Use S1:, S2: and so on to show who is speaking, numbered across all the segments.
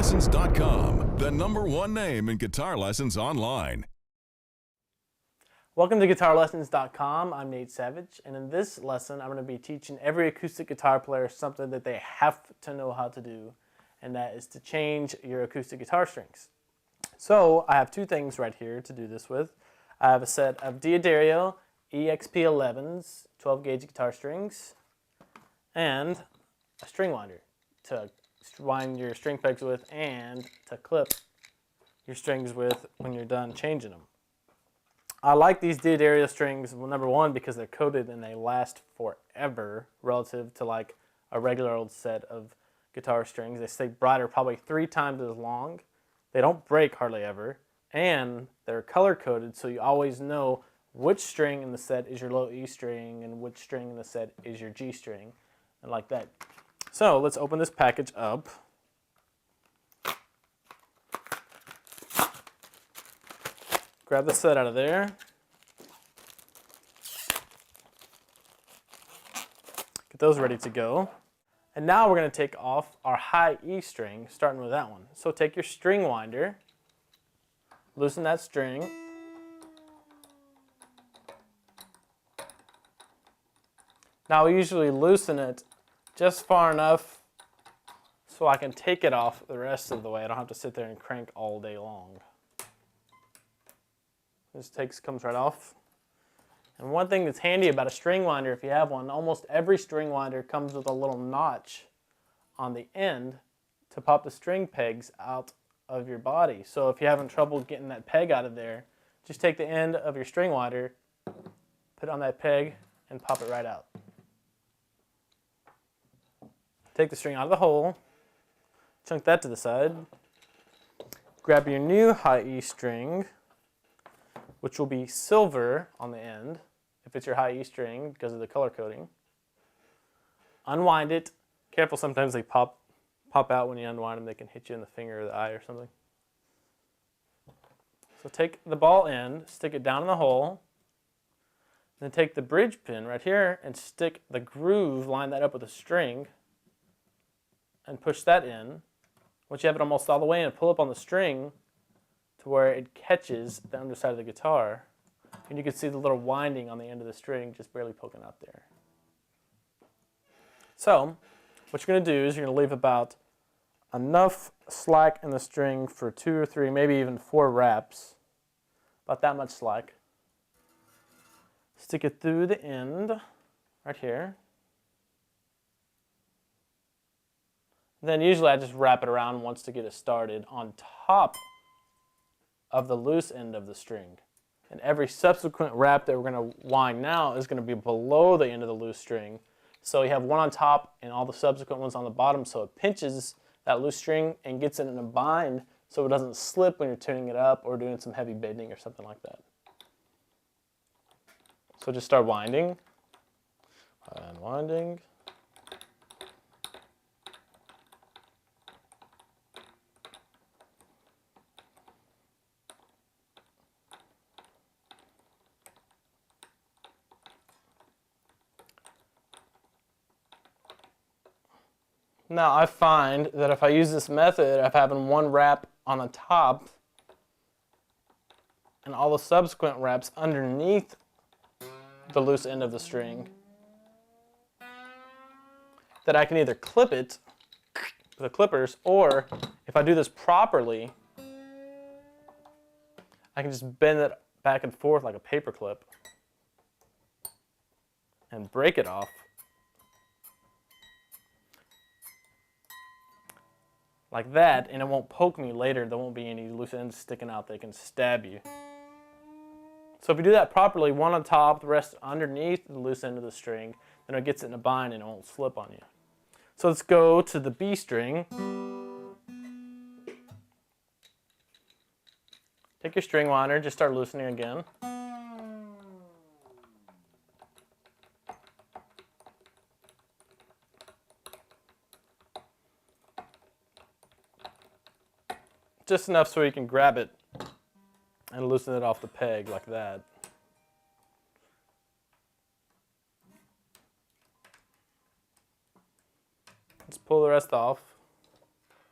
S1: GuitarLessons.com, the #1 name in guitar lessons online.
S2: Welcome to GuitarLessons.com. I'm Nate Savage, and in this lesson I'm going to be teaching every acoustic guitar player something that they have to know how to do, and that is to change your acoustic guitar strings. So I have two things right here to do this with. I have a set of Guitareo EXP11s, 12 gauge guitar strings, and a string winder to wind your string pegs with and to clip your strings with when you're done changing them. I like these Guitareo strings, well, number one, because they're coated and they last forever relative to like a regular old set of guitar strings. They stay brighter probably 3 times as long. They don't break hardly ever, and they're color coded, so you always know which string in the set is your low E string and which string in the set is your G string, and like that. So let's open this package up. Grab the set out of there. Get those ready to go. And now we're going to take off our high E string, starting with that one. So take your string winder, loosen that string, now I usually loosen it just far enough so I can take it off the rest of the way. I don't have to sit there and crank all day long. This comes right off. And one thing that's handy about a string winder, if you have one, almost every string winder comes with a little notch on the end to pop the string pegs out of your body. So if you're having trouble getting that peg out of there, just take the end of your string winder, put it on that peg, and pop it right out. Take the string out of the hole, chunk that to the side, grab your new high E string, which will be silver on the end, if it's your high E string because of the color coding. Unwind it. Careful, sometimes they pop out when you unwind them. They can hit you in the finger or the eye or something. So take the ball end, stick it down in the hole, then take the bridge pin right here and stick the groove, line that up with a string, and push that in. Once you have it almost all the way in, pull up on the string to where it catches the underside of the guitar, and you can see the little winding on the end of the string just barely poking out there. So what you're going to do is you're going to leave about enough slack in the string for 2 or 3, maybe even 4 wraps, about that much slack. Stick it through the end right here. Then usually I just wrap it around once to get it started on top of the loose end of the string. And every subsequent wrap that we're going to wind now is going to be below the end of the loose string. So you have one on top and all the subsequent ones on the bottom, so it pinches that loose string and gets it in a bind so it doesn't slip when you're tuning it up or doing some heavy bending or something like that. So just start winding and winding. Now I find that if I use this method of having one wrap on the top and all the subsequent wraps underneath the loose end of the string, that I can either clip it with the clippers, or if I do this properly, I can just bend it back and forth like a paper clip and break it off. Like that, and it won't poke me later. There won't be any loose ends sticking out that can stab you. So if you do that properly, one on top, the rest underneath the loose end of the string, then it gets it in a bind and it won't slip on you. So let's go to the B string. Take your string winder, just start loosening again. Just enough so you can grab it and loosen it off the peg like that. Let's pull the rest off.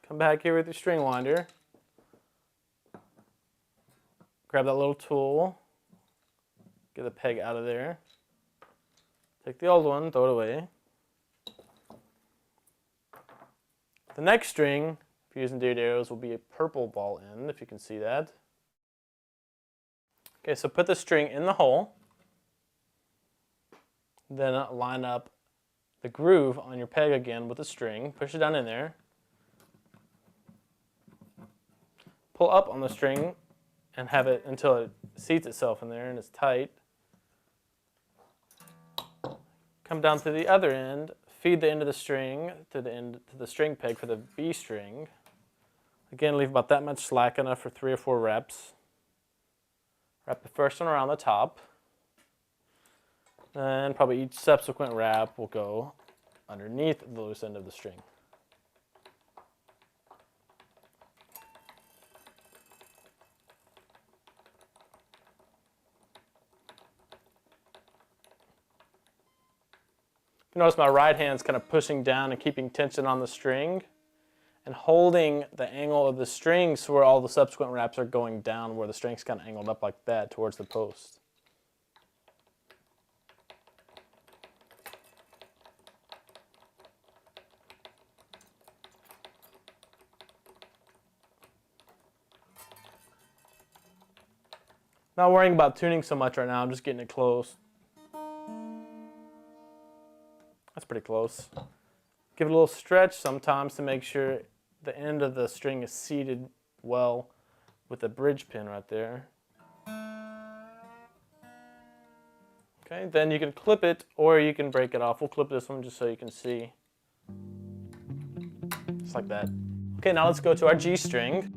S2: Come back here with your string winder. Grab that little tool. Get the peg out of there. Take the old one, throw it away. The next string, if you're using Guitareos, will be a purple ball end, if you can see that. Okay, so put the string in the hole. Then line up the groove on your peg again with the string. Push it down in there. Pull up on the string and have it until it seats itself in there and it's tight. Come down to the other end, feed the end of the string to the string peg for the B string. Again, leave about that much slack, enough for 3 or 4 reps. Wrap the first one around the top. And probably each subsequent wrap will go underneath the loose end of the string. You notice my right hand's kind of pushing down and keeping tension on the string and holding the angle of the string so where all the subsequent wraps are going down, where the string's kind of angled up like that towards the post. Not worrying about tuning so much right now, I'm just getting it close. That's pretty close. Give it a little stretch sometimes to make sure the end of the string is seated well with the bridge pin right there. Okay, then you can clip it or you can break it off. We'll clip this one just so you can see. Just like that. Okay, now let's go to our G string.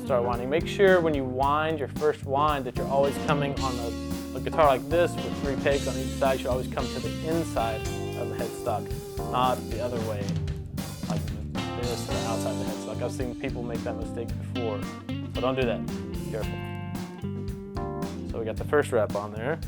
S2: Start winding. Make sure when you wind your first wind that you're always coming on a guitar like this with 3 pegs on each side. You should always come to the inside of the headstock, not the other way, like this, or outside the headstock. I've seen people make that mistake before, so don't do that. Be careful. So we got the first wrap on there.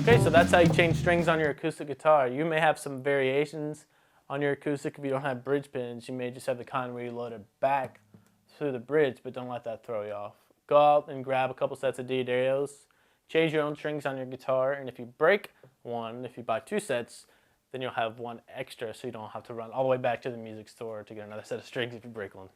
S2: Okay, so that's how you change strings on your acoustic guitar. You may have some variations on your acoustic if you don't have bridge pins. You may just have the kind where you load it back through the bridge, but don't let that throw you off. Go out and grab a couple sets of Guitareos, change your own strings on your guitar, and if you break one, if you buy 2 sets, then you'll have one extra so you don't have to run all the way back to the music store to get another set of strings if you break one.